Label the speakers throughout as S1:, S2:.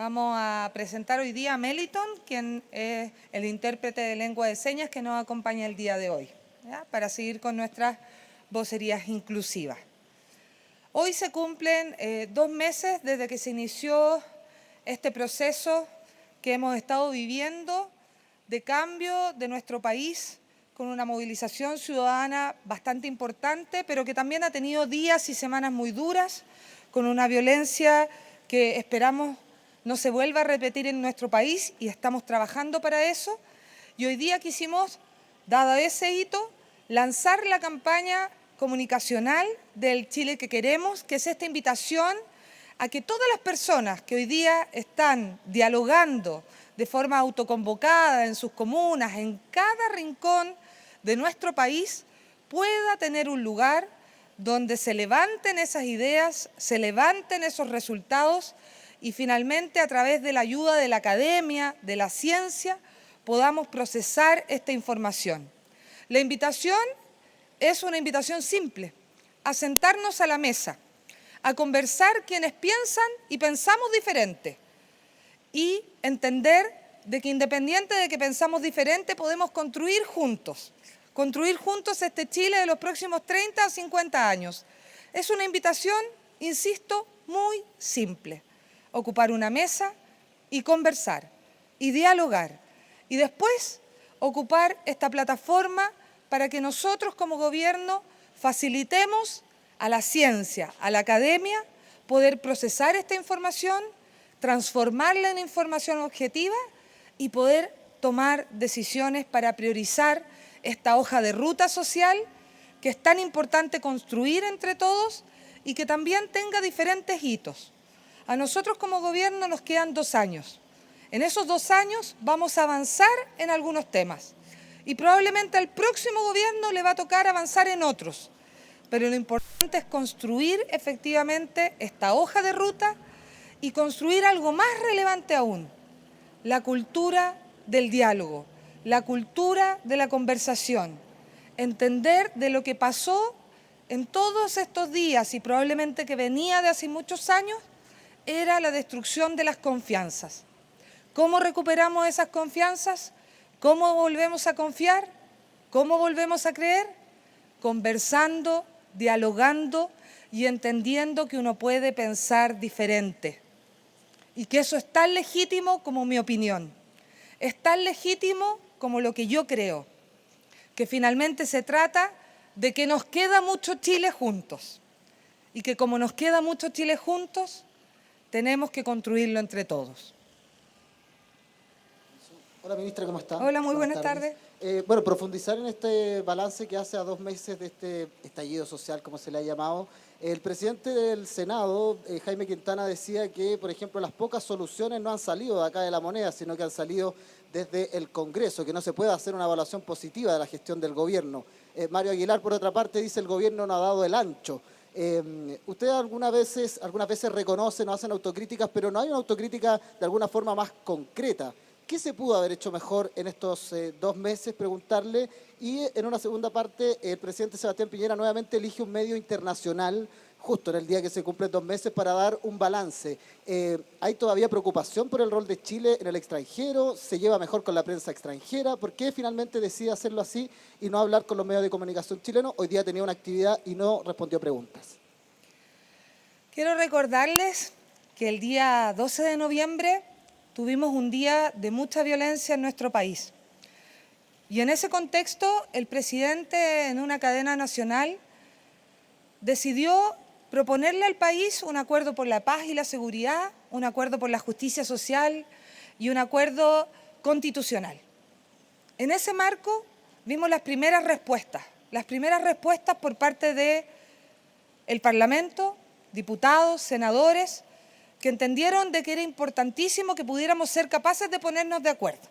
S1: Vamos a presentar hoy día a Meliton, quien es el intérprete de lengua de señas que nos acompaña el día de hoy, ¿ya? Para seguir con nuestras vocerías inclusivas. Hoy se cumplen 2 meses desde que se inició este proceso que hemos estado viviendo de cambio de nuestro país, con una movilización ciudadana bastante importante, pero que también ha tenido días y semanas muy duras, con una violencia que esperamos no se vuelva a repetir en nuestro país y estamos trabajando para eso. Y hoy día quisimos, dado ese hito, lanzar la campaña comunicacional del Chile que queremos, que es esta invitación a que todas las personas que hoy día están dialogando de forma autoconvocada en sus comunas, en cada rincón de nuestro país, pueda tener un lugar donde se levanten esas ideas, se levanten esos resultados y finalmente a través de la ayuda de la academia, de la ciencia, podamos procesar esta información. La invitación es una invitación simple, a sentarnos a la mesa, a conversar quienes piensan y pensamos diferente y entender de que independiente de que pensamos diferente podemos construir juntos este Chile de los próximos 30 a 50 años. Es una invitación, insisto, muy simple. Ocupar una mesa y conversar y dialogar y después ocupar esta plataforma para que nosotros como gobierno facilitemos a la ciencia, a la academia, poder procesar esta información, transformarla en información objetiva y poder tomar decisiones para priorizar esta hoja de ruta social que es tan importante construir entre todos y que también tenga diferentes hitos. A nosotros como gobierno nos quedan 2 años. En esos 2 años vamos a avanzar en algunos temas y probablemente al próximo gobierno le va a tocar avanzar en otros. Pero lo importante es construir efectivamente esta hoja de ruta y construir algo más relevante aún, la cultura del diálogo, la cultura de la conversación, entender de lo que pasó en todos estos días y probablemente que venía de hace muchos años, era la destrucción de las confianzas. ¿Cómo recuperamos esas confianzas? ¿Cómo volvemos a confiar? ¿Cómo volvemos a creer? Conversando, dialogando y entendiendo que uno puede pensar diferente y que eso es tan legítimo como mi opinión, es tan legítimo como lo que yo creo, que finalmente se trata de que nos queda mucho Chile juntos y que como nos queda mucho Chile juntos, tenemos que construirlo entre todos.
S2: Hola, ministra, ¿cómo está?
S1: Hola, muy buenas tardes.
S2: Bueno, profundizar en este balance que hace a 2 meses de este estallido social, como se le ha llamado. El presidente del Senado, Jaime Quintana, decía que, por ejemplo, las pocas soluciones no han salido de acá de La Moneda, sino que han salido desde el Congreso, que no se puede hacer una evaluación positiva de la gestión del gobierno. Mario Aguilar, por otra parte, dice el gobierno no ha dado el ancho. Ustedes algunas veces reconocen o hacen autocríticas, pero no hay una autocrítica de alguna forma más concreta. ¿Qué se pudo haber hecho mejor en estos 2 meses? Preguntarle. Y en una segunda parte, el presidente Sebastián Piñera nuevamente elige un medio internacional, justo en el día que se cumplen 2 meses, para dar un balance. ¿Hay todavía preocupación por el rol de Chile en el extranjero? ¿Se lleva mejor con la prensa extranjera? ¿Por qué finalmente decide hacerlo así y no hablar con los medios de comunicación chilenos? Hoy día tenía una actividad y no respondió preguntas.
S1: Quiero recordarles que el día 12 de noviembre tuvimos un día de mucha violencia en nuestro país. Y en ese contexto, el presidente, en una cadena nacional, decidió proponerle al país un acuerdo por la paz y la seguridad, un acuerdo por la justicia social y un acuerdo constitucional. En ese marco vimos las primeras respuestas por parte del Parlamento, diputados, senadores, que entendieron de que era importantísimo que pudiéramos ser capaces de ponernos de acuerdo.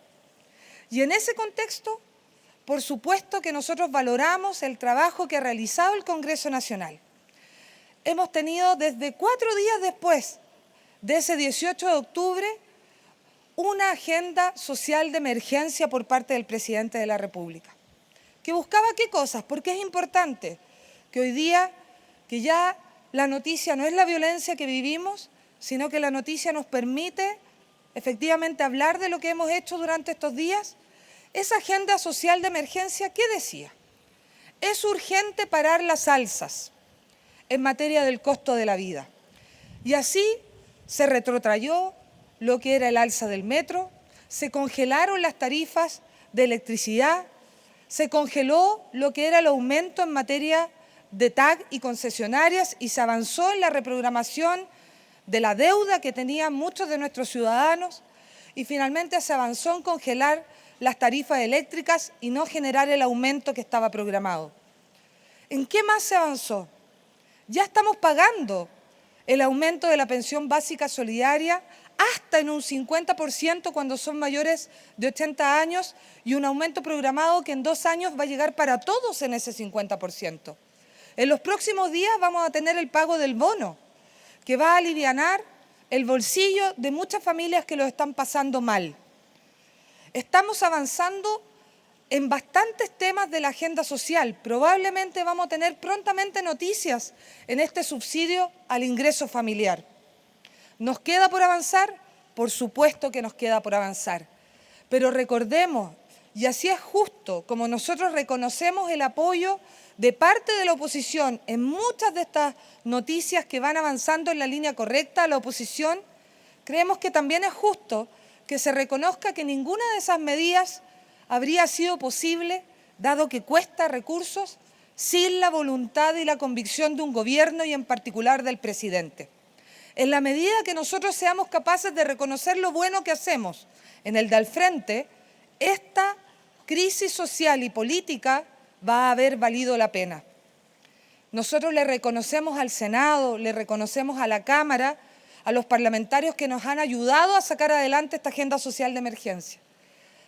S1: Y en ese contexto, por supuesto que nosotros valoramos el trabajo que ha realizado el Congreso Nacional. Hemos tenido desde 4 días después de ese 18 de octubre una agenda social de emergencia por parte del presidente de la República. ¿Que buscaba qué cosas? Porque es importante que hoy día, que ya la noticia no es la violencia que vivimos, sino que la noticia nos permite efectivamente hablar de lo que hemos hecho durante estos días, esa agenda social de emergencia, ¿qué decía? Es urgente parar las alzas en materia del costo de la vida. Y así se retrotrayó lo que era el alza del metro, se congelaron las tarifas de electricidad, se congeló lo que era el aumento en materia de TAC y concesionarias y se avanzó en la reprogramación de la deuda que tenían muchos de nuestros ciudadanos y finalmente se avanzó en congelar las tarifas eléctricas y no generar el aumento que estaba programado. ¿En qué más se avanzó? Ya estamos pagando el aumento de la pensión básica solidaria hasta en un 50% cuando son mayores de 80 años y un aumento programado que en 2 años va a llegar para todos en ese 50%. En los próximos días vamos a tener el pago del bono, que va a alivianar el bolsillo de muchas familias que lo están pasando mal. Estamos avanzando en bastantes temas de la agenda social. Probablemente vamos a tener prontamente noticias en este subsidio al ingreso familiar. ¿Nos queda por avanzar? Por supuesto que nos queda por avanzar. Pero recordemos, y así es justo, como nosotros reconocemos el apoyo de parte de la oposición en muchas de estas noticias que van avanzando en la línea correcta a la oposición, creemos que también es justo que se reconozca que ninguna de esas medidas habría sido posible, dado que cuesta recursos, sin la voluntad y la convicción de un gobierno y en particular del presidente. En la medida que nosotros seamos capaces de reconocer lo bueno que hacemos en el del frente, esta crisis social y política va a haber valido la pena. Nosotros le reconocemos al Senado, le reconocemos a la Cámara, a los parlamentarios que nos han ayudado a sacar adelante esta agenda social de emergencia.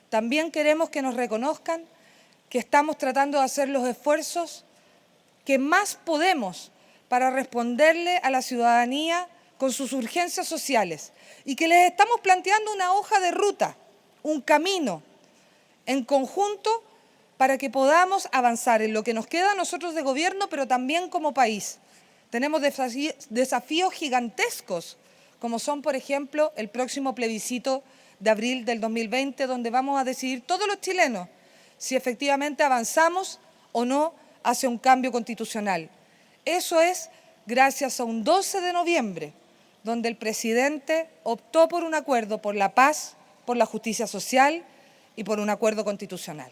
S1: También queremos que nos reconozcan que estamos tratando de hacer los esfuerzos que más podemos para responderle a la ciudadanía con sus urgencias sociales y que les estamos planteando una hoja de ruta, un camino en conjunto para que podamos avanzar en lo que nos queda a nosotros de gobierno, pero también como país. Tenemos desafíos gigantescos, como son, por ejemplo, el próximo plebiscito de abril del 2020, donde vamos a decidir todos los chilenos si efectivamente avanzamos o no hacia un cambio constitucional. Eso es gracias a un 12 de noviembre, donde el presidente optó por un acuerdo por la paz, por la justicia social y por un acuerdo constitucional.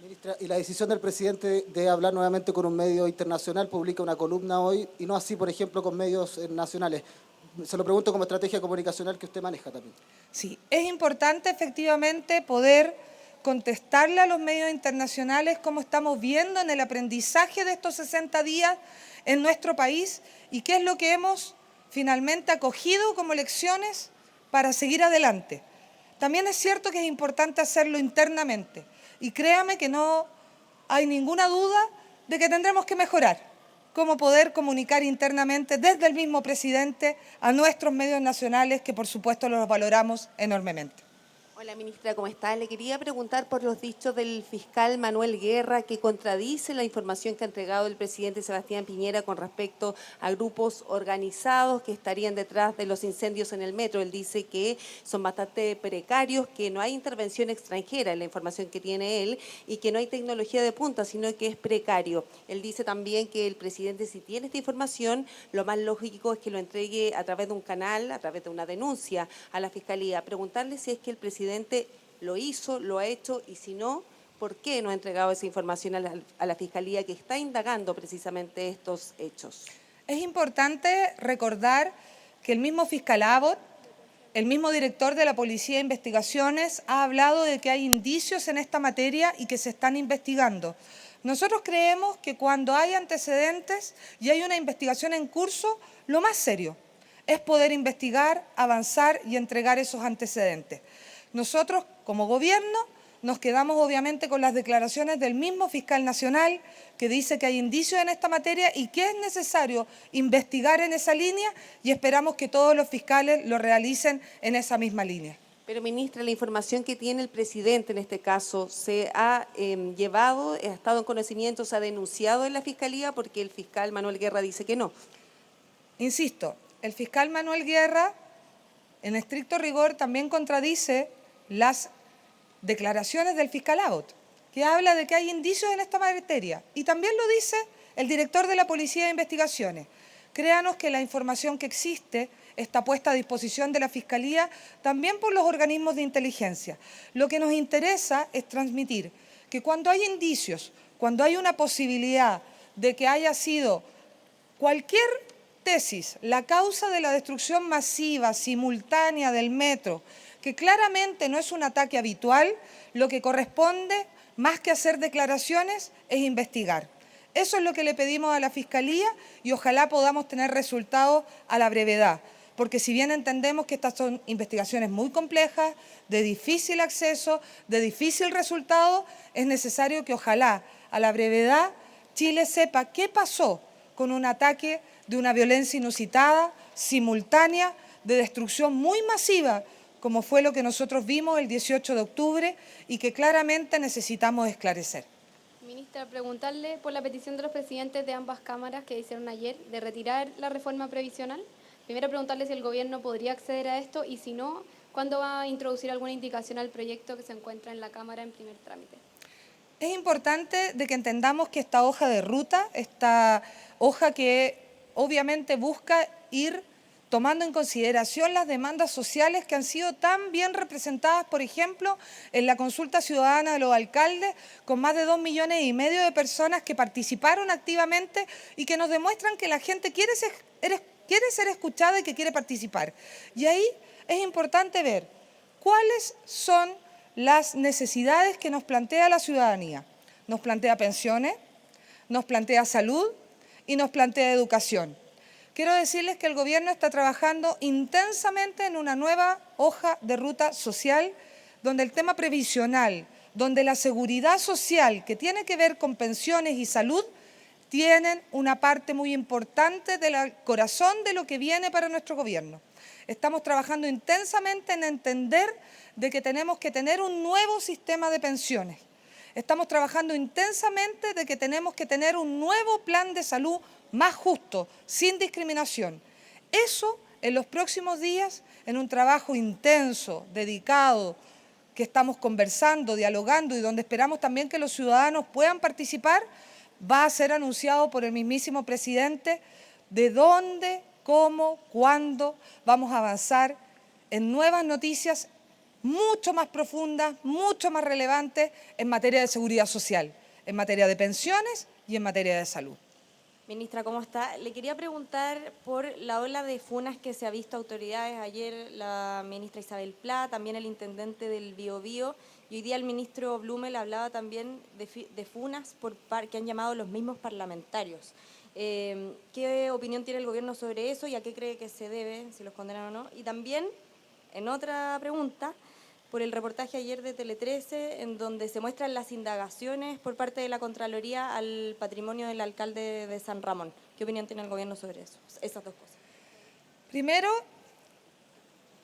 S2: Ministra, y la decisión del presidente de hablar nuevamente con un medio internacional, publica una columna hoy, y no así, por ejemplo, con medios nacionales. Se lo pregunto como estrategia comunicacional que usted maneja también.
S1: Sí, es importante efectivamente poder contestarle a los medios internacionales cómo estamos viendo en el aprendizaje de estos 60 días en nuestro país y qué es lo que hemos finalmente acogido como lecciones para seguir adelante. También es cierto que es importante hacerlo internamente y créame que no hay ninguna duda de que tendremos que mejorar cómo poder comunicar internamente desde el mismo presidente a nuestros medios nacionales que por supuesto los valoramos enormemente.
S3: Hola, ministra, ¿cómo está? Le quería preguntar por los dichos del fiscal Manuel Guerra que contradice la información que ha entregado el presidente Sebastián Piñera con respecto a grupos organizados que estarían detrás de los incendios en el metro. Él dice que son bastante precarios, que no hay intervención extranjera en la información que tiene él y que no hay tecnología de punta, sino que es precario. Él dice también que el presidente, si tiene esta información, lo más lógico es que lo entregue a través de un canal, a través de una denuncia a la Fiscalía. Preguntarle si es que el presidente lo hizo, lo ha hecho y si no, ¿por qué no ha entregado esa información a la Fiscalía que está indagando precisamente estos hechos?
S1: Es importante recordar que el mismo fiscal Abbott, el mismo director de la Policía de Investigaciones, ha hablado de que hay indicios en esta materia y que se están investigando. Nosotros creemos que cuando hay antecedentes y hay una investigación en curso, lo más serio es poder investigar, avanzar y entregar esos antecedentes. Nosotros, como gobierno, nos quedamos obviamente con las declaraciones del mismo fiscal nacional que dice que hay indicios en esta materia y que es necesario investigar en esa línea y esperamos que todos los fiscales lo realicen en esa misma línea.
S3: Pero, ministra, la información que tiene el presidente en este caso se ha llevado, ha estado en conocimiento, se ha denunciado en la Fiscalía porque el fiscal Manuel Guerra dice que no.
S1: Insisto, el fiscal Manuel Guerra en estricto rigor, también contradice las declaraciones del fiscal Abbott, que habla de que hay indicios en esta materia. Y también lo dice el director de la Policía de Investigaciones. Créanos que la información que existe está puesta a disposición de la Fiscalía también por los organismos de inteligencia. Lo que nos interesa es transmitir que cuando hay indicios, cuando hay una posibilidad de que haya sido cualquier tesis la causa de la destrucción masiva, simultánea del metro, que claramente no es un ataque habitual, lo que corresponde, más que hacer declaraciones, es investigar. Eso es lo que le pedimos a la Fiscalía y ojalá podamos tener resultados a la brevedad, porque si bien entendemos que estas son investigaciones muy complejas, de difícil acceso, de difícil resultado, es necesario que ojalá a la brevedad Chile sepa qué pasó con un ataque de una violencia inusitada, simultánea, de destrucción muy masiva, como fue lo que nosotros vimos el 18 de octubre y que claramente necesitamos esclarecer.
S4: Ministra, preguntarle por la petición de los presidentes de ambas cámaras que hicieron ayer de retirar la reforma previsional. Primero preguntarle si el Gobierno podría acceder a esto y si no, ¿cuándo va a introducir alguna indicación al proyecto que se encuentra en la Cámara en primer trámite?
S1: Es importante de que entendamos que esta hoja de ruta, esta hoja que obviamente busca ir tomando en consideración las demandas sociales que han sido tan bien representadas, por ejemplo, en la consulta ciudadana de los alcaldes, con más de 2,5 millones de personas que participaron activamente y que nos demuestran que la gente quiere ser escuchada y que quiere participar. Y ahí es importante ver cuáles son las necesidades que nos plantea la ciudadanía. Nos plantea pensiones, nos plantea salud y nos plantea educación. Quiero decirles que el Gobierno está trabajando intensamente en una nueva hoja de ruta social, donde el tema previsional, donde la seguridad social que tiene que ver con pensiones y salud, tienen una parte muy importante del corazón de lo que viene para nuestro Gobierno. Estamos trabajando intensamente en entender de que tenemos que tener un nuevo sistema de pensiones. Estamos trabajando intensamente de que tenemos que tener un nuevo plan de salud más justo, sin discriminación. Eso en los próximos días, en un trabajo intenso, dedicado, que estamos conversando, dialogando y donde esperamos también que los ciudadanos puedan participar, va a ser anunciado por el mismísimo presidente de dónde, cómo, cuándo vamos a avanzar en nuevas noticias mucho más profundas, mucho más relevantes en materia de seguridad social, en materia de pensiones y en materia de salud.
S5: Ministra, ¿cómo está? Le quería preguntar por la ola de funas que se ha visto autoridades, ayer la ministra Isabel Pla, también el intendente del Biobío, y hoy día el ministro Blumel hablaba también de funas que han llamado los mismos parlamentarios. ¿Qué opinión tiene el Gobierno sobre eso y a qué cree que se debe, si los condenan o no? Y también, en otra pregunta, por el reportaje ayer de Tele 13, en donde se muestran las indagaciones por parte de la Contraloría al patrimonio del alcalde de San Ramón. ¿Qué opinión tiene el Gobierno sobre eso? Esas dos cosas.
S1: Primero,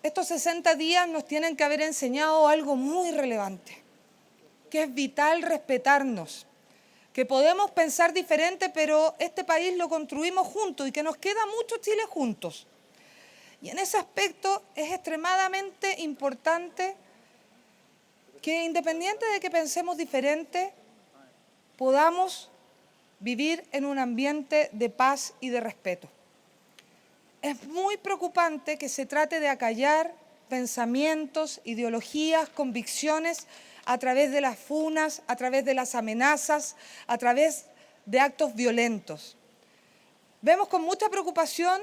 S1: estos 60 días nos tienen que haber enseñado algo muy relevante, que es vital respetarnos, que podemos pensar diferente, pero este país lo construimos juntos y que nos queda mucho Chile juntos. Y en ese aspecto es extremadamente importante que, independiente de que pensemos diferente, podamos vivir en un ambiente de paz y de respeto. Es muy preocupante que se trate de acallar pensamientos, ideologías, convicciones a través de las funas, a través de las amenazas, a través de actos violentos. Vemos con mucha preocupación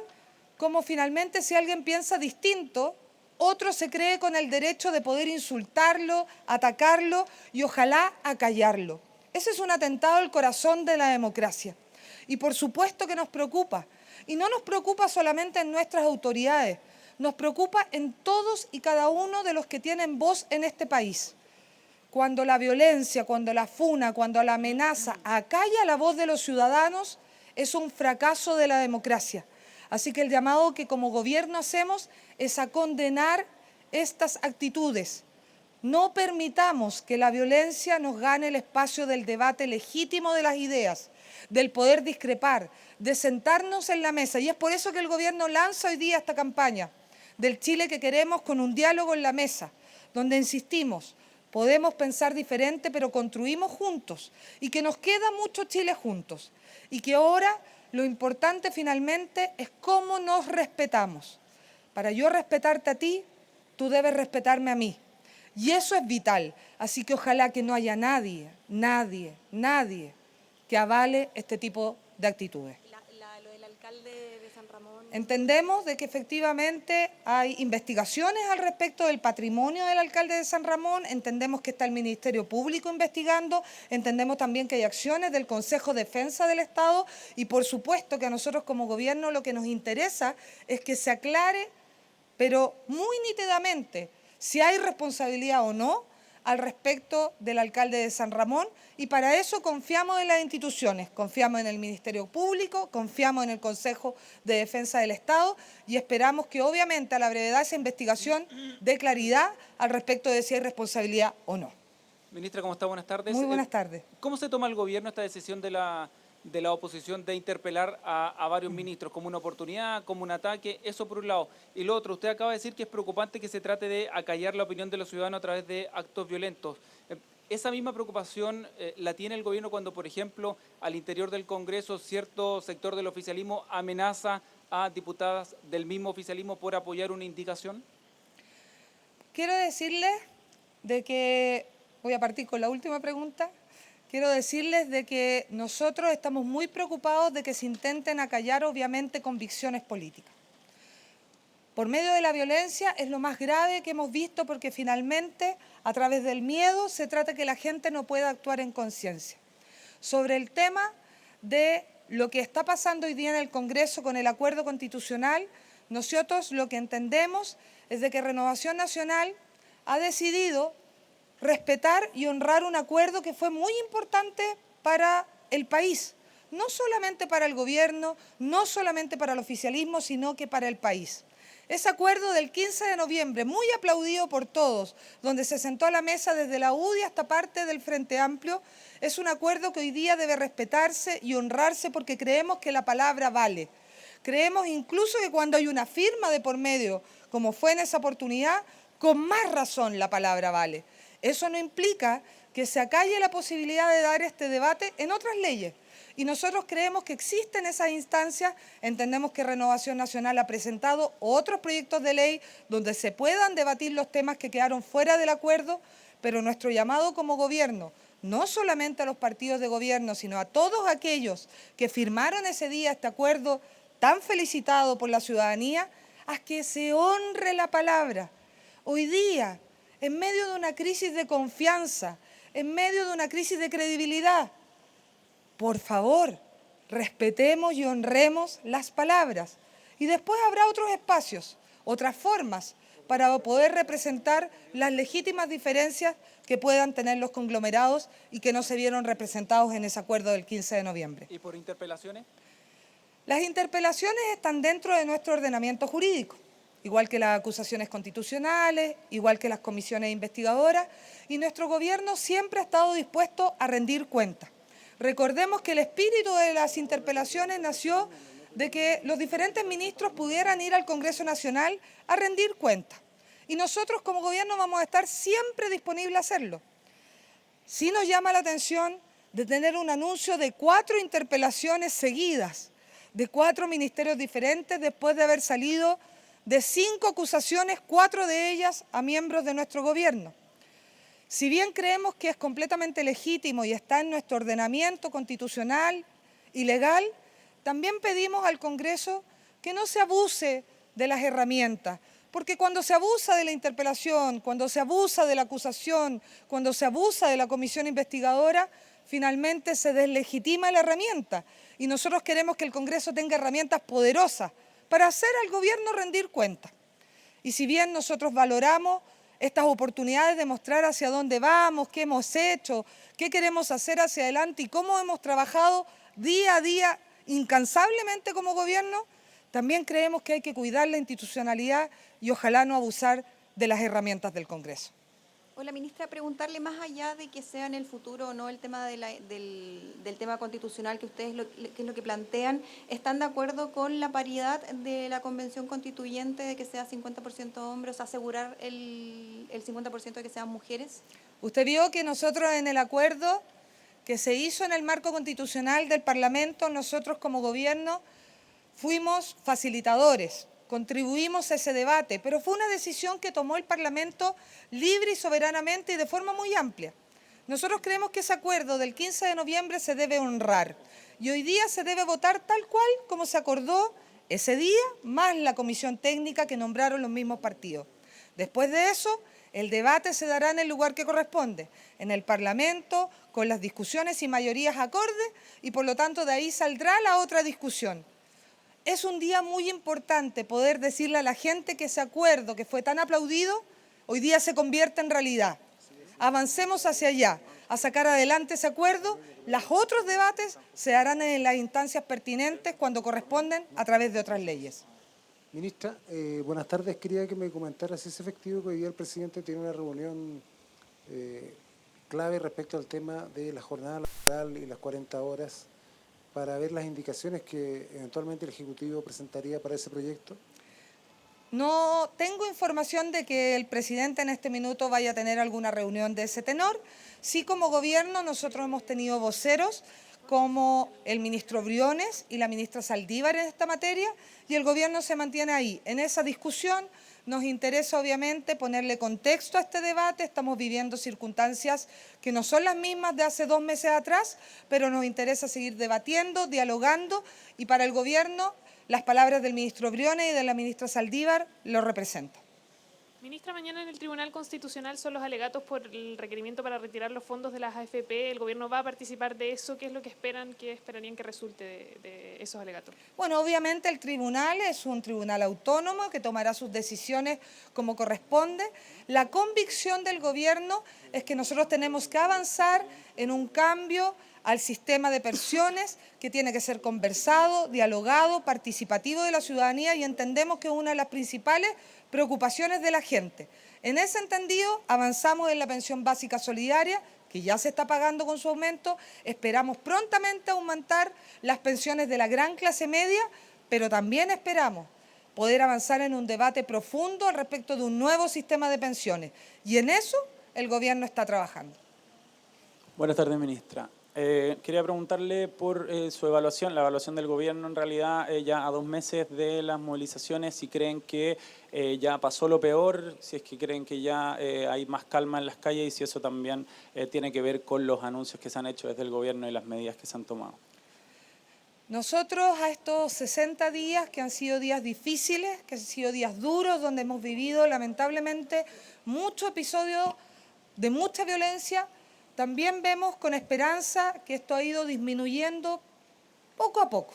S1: cómo finalmente si alguien piensa distinto, otro se cree con el derecho de poder insultarlo, atacarlo y ojalá acallarlo. Ese es un atentado al corazón de la democracia. Y por supuesto que nos preocupa. Y no nos preocupa solamente en nuestras autoridades, nos preocupa en todos y cada uno de los que tienen voz en este país. Cuando la violencia, cuando la funa, cuando la amenaza acalla la voz de los ciudadanos, es un fracaso de la democracia. Así que el llamado que como gobierno hacemos es a condenar estas actitudes. No permitamos que la violencia nos gane el espacio del debate legítimo de las ideas, del poder discrepar, de sentarnos en la mesa. Y es por eso que el gobierno lanza hoy día esta campaña del Chile que queremos, con un diálogo en la mesa, donde insistimos, podemos pensar diferente, pero construimos juntos, y que nos queda mucho Chile juntos, y que ahora lo importante finalmente es cómo nos respetamos. Para yo respetarte a ti, tú debes respetarme a mí. Y eso es vital. Así que ojalá que no haya nadie que avale este tipo de actitudes.
S5: Lo del alcalde de San Ramón.
S1: Entendemos de que efectivamente hay investigaciones al respecto del patrimonio del alcalde de San Ramón, entendemos que está el Ministerio Público investigando, entendemos también que hay acciones del Consejo de Defensa del Estado y por supuesto que a nosotros como gobierno lo que nos interesa es que se aclare, pero muy nítidamente, si hay responsabilidad o no al respecto del alcalde de San Ramón, y para eso confiamos en las instituciones, confiamos en el Ministerio Público, confiamos en el Consejo de Defensa del Estado y esperamos que obviamente a la brevedad esa investigación dé claridad al respecto de si hay responsabilidad o no.
S6: Ministra, ¿cómo está? Buenas tardes.
S1: Muy buenas tardes.
S6: ¿Cómo se toma el gobierno esta decisión de la oposición de interpelar a varios ministros? ¿Como una oportunidad, como un ataque? Eso por un lado. Y lo otro, usted acaba de decir que es preocupante que se trate de acallar la opinión de los ciudadanos a través de actos violentos. ¿Esa misma preocupación la tiene el gobierno cuando, por ejemplo, al interior del Congreso cierto sector del oficialismo amenaza a diputadas del mismo oficialismo por apoyar una indicación?
S1: Quiero decirles de que, voy a partir con la última pregunta, quiero decirles de que nosotros estamos muy preocupados de que se intenten acallar obviamente convicciones políticas. Por medio de la violencia es lo más grave que hemos visto porque finalmente a través del miedo se trata de que la gente no pueda actuar en conciencia. Sobre el tema de lo que está pasando hoy día en el Congreso con el acuerdo constitucional, nosotros lo que entendemos es de que Renovación Nacional ha decidido respetar y honrar un acuerdo que fue muy importante para el país, no solamente para el gobierno, no solamente para el oficialismo, sino que para el país. Ese acuerdo del 15 de noviembre, muy aplaudido por todos, donde se sentó a la mesa desde la UDI hasta parte del Frente Amplio, es un acuerdo que hoy día debe respetarse y honrarse porque creemos que la palabra vale. Creemos incluso que cuando hay una firma de por medio, como fue en esa oportunidad, con más razón la palabra vale. Eso no implica que se acalle la posibilidad de dar este debate en otras leyes. Y nosotros creemos que existen esas instancias, entendemos que Renovación Nacional ha presentado otros proyectos de ley donde se puedan debatir los temas que quedaron fuera del acuerdo, pero nuestro llamado como gobierno, no solamente a los partidos de gobierno, sino a todos aquellos que firmaron ese día este acuerdo tan felicitado por la ciudadanía, a que se honre la palabra. Hoy día, en medio de una crisis de confianza, en medio de una crisis de credibilidad, por favor, respetemos y honremos las palabras. Y después habrá otros espacios, otras formas, para poder representar las legítimas diferencias que puedan tener los conglomerados y que no se vieron representados en ese acuerdo del 15 de noviembre.
S6: ¿Y por interpelaciones?
S1: Las interpelaciones están dentro de nuestro ordenamiento jurídico, igual que las acusaciones constitucionales, igual que las comisiones investigadoras, y nuestro gobierno siempre ha estado dispuesto a rendir cuentas. Recordemos que el espíritu de las interpelaciones nació de que los diferentes ministros pudieran ir al Congreso Nacional a rendir cuentas. Y nosotros como gobierno vamos a estar siempre disponibles a hacerlo. Sí nos llama la atención de tener un anuncio de 4 interpelaciones seguidas, de 4 ministerios diferentes, después de haber salido de 5 acusaciones, 4 de ellas a miembros de nuestro gobierno. Si bien creemos que es completamente legítimo y está en nuestro ordenamiento constitucional y legal, también pedimos al Congreso que no se abuse de las herramientas, porque cuando se abusa de la interpelación, cuando se abusa de la acusación, cuando se abusa de la comisión investigadora, finalmente se deslegitima la herramienta. Y nosotros queremos que el Congreso tenga herramientas poderosas para hacer al gobierno rendir cuentas. Y si bien nosotros valoramos estas oportunidades de mostrar hacia dónde vamos, qué hemos hecho, qué queremos hacer hacia adelante y cómo hemos trabajado día a día incansablemente como gobierno, también creemos que hay que cuidar la institucionalidad y ojalá no abusar de las herramientas del Congreso.
S7: Hola, ministra, preguntarle más allá de que sea en el futuro o no el tema del tema constitucional que ustedes que es lo que plantean, ¿están de acuerdo con la paridad de la Convención Constituyente de que sea 50% hombres, asegurar el 50% de que sean mujeres?
S1: Usted vio que nosotros en el acuerdo que se hizo en el marco constitucional del Parlamento, nosotros como gobierno fuimos facilitadores, contribuimos a ese debate, pero fue una decisión que tomó el Parlamento libre y soberanamente y de forma muy amplia. Nosotros creemos que ese acuerdo del 15 de noviembre se debe honrar y hoy día se debe votar tal cual como se acordó ese día, más la comisión técnica que nombraron los mismos partidos. Después de eso, el debate se dará en el lugar que corresponde, en el Parlamento, con las discusiones y mayorías acordes, y por lo tanto de ahí saldrá la otra discusión. Es un día muy importante poder decirle a la gente que ese acuerdo que fue tan aplaudido, hoy día se convierte en realidad. Avancemos hacia allá, a sacar adelante ese acuerdo. Los otros debates se harán en las instancias pertinentes cuando corresponden a través de otras leyes.
S8: Ministra, buenas tardes. Quería que me comentara si es efectivo que hoy día el presidente tiene una reunión clave respecto al tema de la jornada laboral y las 40 horas para ver las indicaciones que eventualmente el Ejecutivo presentaría para ese proyecto.
S1: No tengo información de que el presidente en este minuto vaya a tener alguna reunión de ese tenor. Sí, como gobierno nosotros hemos tenido voceros como el ministro Briones y la ministra Saldívar en esta materia, y el gobierno se mantiene ahí. En esa discusión nos interesa obviamente ponerle contexto a este debate. Estamos viviendo circunstancias que no son las mismas de hace 2 meses atrás, pero nos interesa seguir debatiendo, dialogando, y para el gobierno las palabras del ministro Briones y de la ministra Saldívar lo representan.
S9: Ministra, mañana en el Tribunal Constitucional son los alegatos por el requerimiento para retirar los fondos de las AFP. ¿El gobierno va a participar de eso? ¿Qué es lo que esperan, qué esperarían que resulte de esos alegatos?
S1: Bueno, obviamente el tribunal es un tribunal autónomo que tomará sus decisiones como corresponde. La convicción del gobierno es que nosotros tenemos que avanzar en un cambio al sistema de pensiones que tiene que ser conversado, dialogado, participativo de la ciudadanía, y entendemos que es una de las principales preocupaciones de la gente. En ese entendido, avanzamos en la pensión básica solidaria, que ya se está pagando con su aumento. Esperamos prontamente aumentar las pensiones de la gran clase media, pero también esperamos poder avanzar en un debate profundo al respecto de un nuevo sistema de pensiones. Y en eso el gobierno está trabajando.
S10: Buenas tardes, ministra. Quería preguntarle por su evaluación, la evaluación del gobierno en realidad ya a 2 meses de las movilizaciones, si creen que ya pasó lo peor, si es que creen que ya hay más calma en las calles y si eso también tiene que ver con los anuncios que se han hecho desde el gobierno y las medidas que se han tomado.
S1: Nosotros a estos 60 días, que han sido días difíciles, que han sido días duros, donde hemos vivido lamentablemente muchos episodios de mucha violencia, también vemos con esperanza que esto ha ido disminuyendo poco a poco.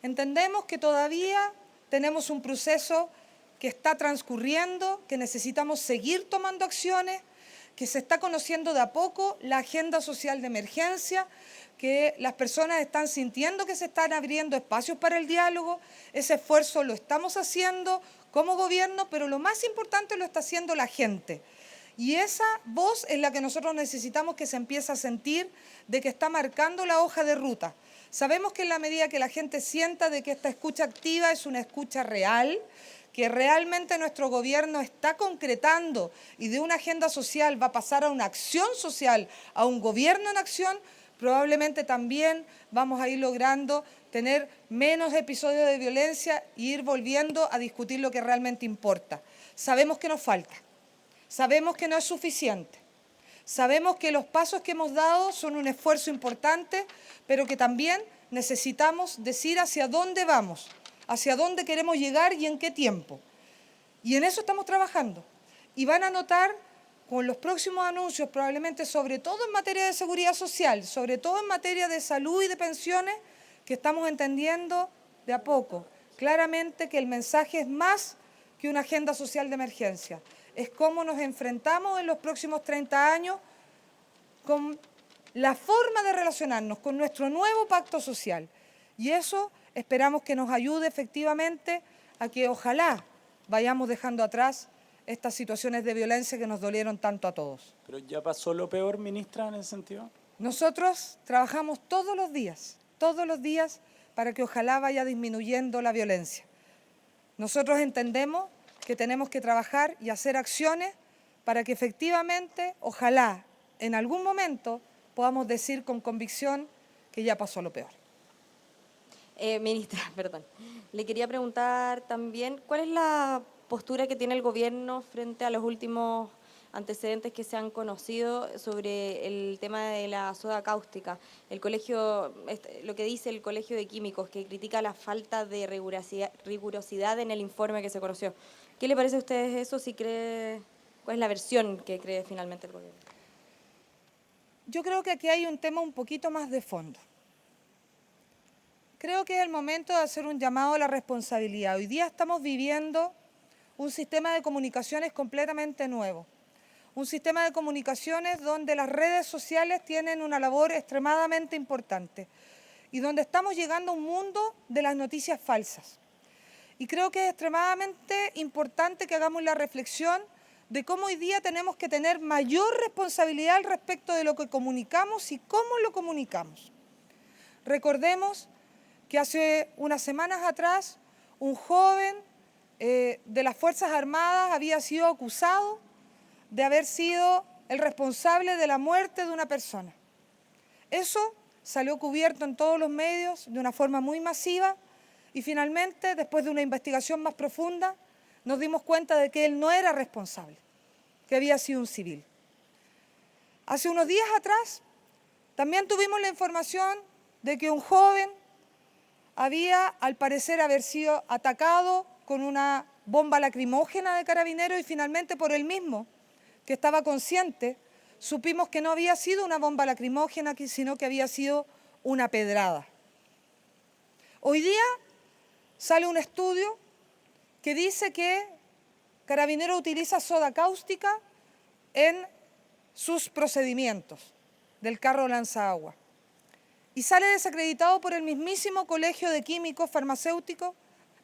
S1: Entendemos que todavía tenemos un proceso que está transcurriendo, que necesitamos seguir tomando acciones, que se está conociendo de a poco la agenda social de emergencia, que las personas están sintiendo que se están abriendo espacios para el diálogo. Ese esfuerzo lo estamos haciendo como gobierno, pero lo más importante lo está haciendo la gente. Y esa voz es la que nosotros necesitamos que se empiece a sentir, de que está marcando la hoja de ruta. Sabemos que en la medida que la gente sienta de que esta escucha activa es una escucha real, que realmente nuestro gobierno está concretando y de una agenda social va a pasar a una acción social, a un gobierno en acción, probablemente también vamos a ir logrando tener menos episodios de violencia e ir volviendo a discutir lo que realmente importa. Sabemos que nos falta. Sabemos que no es suficiente, sabemos que los pasos que hemos dado son un esfuerzo importante, pero que también necesitamos decir hacia dónde vamos, hacia dónde queremos llegar y en qué tiempo. Y en eso estamos trabajando. Y van a notar con los próximos anuncios, probablemente sobre todo en materia de seguridad social, sobre todo en materia de salud y de pensiones, que estamos entendiendo de a poco claramente que el mensaje es más que una agenda social de emergencia. Es cómo nos enfrentamos en los próximos 30 años con la forma de relacionarnos con nuestro nuevo pacto social. Y eso esperamos que nos ayude efectivamente a que ojalá vayamos dejando atrás estas situaciones de violencia que nos dolieron tanto a todos.
S10: ¿Pero ya pasó lo peor, ministra, en ese sentido?
S1: Nosotros trabajamos todos los días, para que ojalá vaya disminuyendo la violencia. Nosotros entendemos que tenemos que trabajar y hacer acciones para que efectivamente, ojalá, en algún momento podamos decir con convicción que ya pasó lo peor.
S5: Ministra, perdón. Le quería preguntar también, ¿cuál es la postura que tiene el gobierno frente a los últimos antecedentes que se han conocido sobre el tema de la soda cáustica? El colegio, lo que dice el Colegio de Químicos, que critica la falta de rigurosidad en el informe que se conoció. ¿Qué le parece a ustedes eso? Si cree, ¿cuál es la versión que cree finalmente el gobierno?
S1: Yo creo que aquí hay un tema un poquito más de fondo. Creo que es el momento de hacer un llamado a la responsabilidad. Hoy día estamos viviendo un sistema de comunicaciones completamente nuevo. Un sistema de comunicaciones donde las redes sociales tienen una labor extremadamente importante y donde estamos llegando a un mundo de las noticias falsas. Y creo que es extremadamente importante que hagamos la reflexión de cómo hoy día tenemos que tener mayor responsabilidad al respecto de lo que comunicamos y cómo lo comunicamos. Recordemos que hace unas semanas atrás un joven de las Fuerzas Armadas había sido acusado de haber sido el responsable de la muerte de una persona. Eso salió cubierto en todos los medios de una forma muy masiva y finalmente, después de una investigación más profunda, nos dimos cuenta de que él no era responsable, que había sido un civil. Hace unos días atrás también tuvimos la información de que un joven había, al parecer, haber sido atacado con una bomba lacrimógena de Carabineros y finalmente por él mismo, que estaba consciente, supimos que no había sido una bomba lacrimógena, sino que había sido una pedrada. Hoy día sale un estudio que dice que Carabineros utiliza soda cáustica en sus procedimientos del carro lanzaagua. Y sale desacreditado por el mismísimo Colegio de Químicos Farmacéuticos,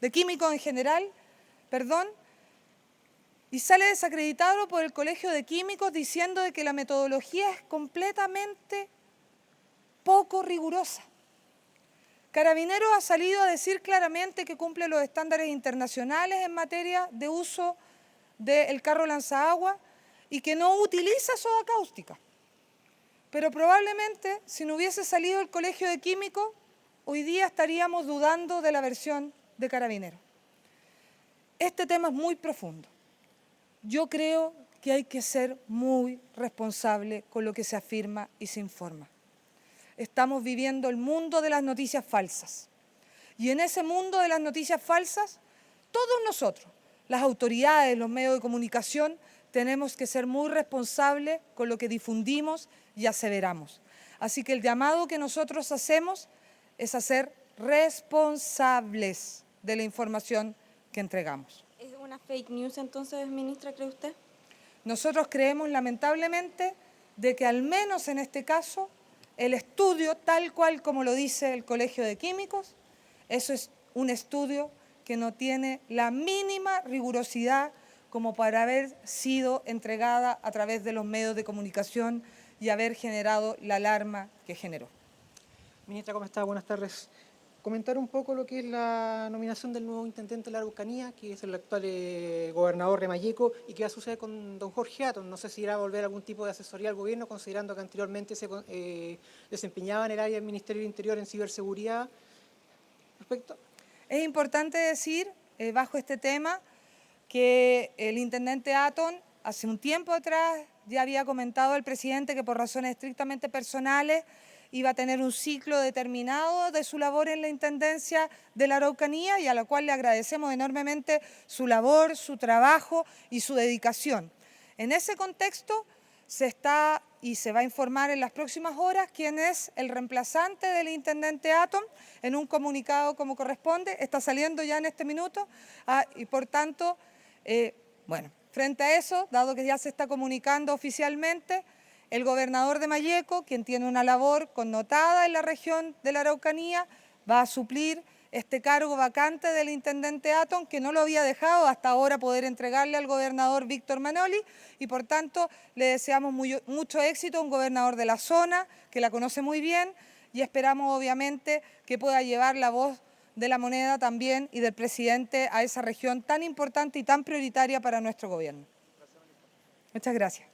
S1: de Químicos en general, y sale desacreditado por el Colegio de Químicos diciendo de que la metodología es completamente poco rigurosa. Carabineros ha salido a decir claramente que cumple los estándares internacionales en materia de uso del carro lanzaagua y que no utiliza soda cáustica. Pero probablemente, si no hubiese salido el Colegio de Químicos, hoy día estaríamos dudando de la versión de Carabineros. Este tema es muy profundo. Yo creo que hay que ser muy responsable con lo que se afirma y se informa. Estamos viviendo el mundo de las noticias falsas. Y en ese mundo de las noticias falsas, todos nosotros, las autoridades, los medios de comunicación, tenemos que ser muy responsables con lo que difundimos y aseveramos. Así que el llamado que nosotros hacemos es a ser responsables de la información que entregamos.
S5: ¿Es una fake news entonces, ministra, cree usted?
S1: Nosotros creemos lamentablemente de que al menos en este caso el estudio, tal cual como lo dice el Colegio de Químicos, eso es un estudio que no tiene la mínima rigurosidad como para haber sido entregada a través de los medios de comunicación y haber generado la alarma que generó.
S11: Ministra, ¿cómo está? Buenas tardes. Comentar un poco lo que es la nominación del nuevo intendente de la Araucanía, que es el actual gobernador de Malleco, y qué va a suceder con don Jorge Atton. No sé si irá a volver algún tipo de asesoría al gobierno, considerando que anteriormente se desempeñaba en el área del Ministerio del Interior en ciberseguridad. Respecto.
S1: Es importante decir, bajo este tema, que el intendente Atton, hace un tiempo atrás, ya había comentado al presidente que por razones estrictamente personales iba a tener un ciclo determinado de su labor en la Intendencia de la Araucanía y a la cual le agradecemos enormemente su labor, su trabajo y su dedicación. En ese contexto se está y se va a informar en las próximas horas quién es el reemplazante del intendente Atton en un comunicado como corresponde, está saliendo ya en este minuto y por tanto, frente a eso, dado que ya se está comunicando oficialmente, el gobernador de Malleco, quien tiene una labor connotada en la región de la Araucanía, va a suplir este cargo vacante del intendente Atton, que no lo había dejado hasta ahora poder entregarle al gobernador Víctor Manoli, y por tanto le deseamos mucho éxito a un gobernador de la zona, que la conoce muy bien, y esperamos obviamente que pueda llevar la voz de La Moneda también y del presidente a esa región tan importante y tan prioritaria para nuestro gobierno. Muchas gracias.